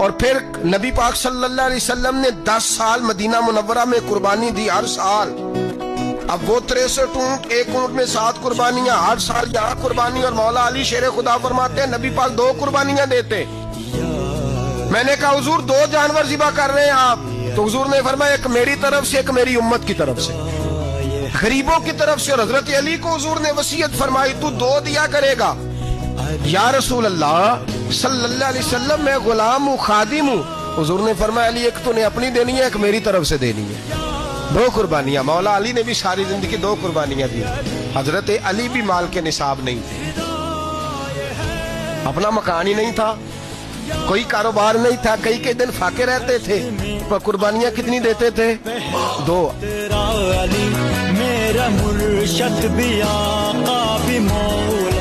اور پھر نبی پاک صلی اللہ علیہ وسلم نے 10 سال مدینہ منورہ میں قربانی دی ہر سال. اب وہ 63 اونٹ، ایک اونٹ میں 7 قربانیاں، ہر سال یہاں قربانی. اور مولا علی شیر خدا فرماتے ہیں نبی پاک 2 قربانیاں دیتے. میں نے کہا حضور 2 جانور ذبح کر رہے ہیں آپ؟ تو حضور نے فرمایا ایک میری طرف سے، ایک میری امت کی طرف سے، غریبوں کی طرف سے. اور حضرت علی کو حضور نے وصیت فرمائی تو 2 دیا کرے گا. یا رسول اللہ صلی اللہ علیہ وسلم میں غلام ہوں، خادم ہوں. حضور نے فرمایا علی ایک تو نے اپنی دینی ہے، ایک میری طرف سے دینی ہے. 2 قربانیاں. مولا علی نے بھی ساری زندگی 2 قربانیاں دی. حضرت علی بھی مال کے نصاب نہیں تھے، اپنا مکان ہی نہیں تھا، کوئی کاروبار نہیں تھا، کئی دن فاقے رہتے تھے. پر قربانیاں کتنی دیتے تھے؟ 2. تیرا علی میرا مرشد بھی آقا بھی مولا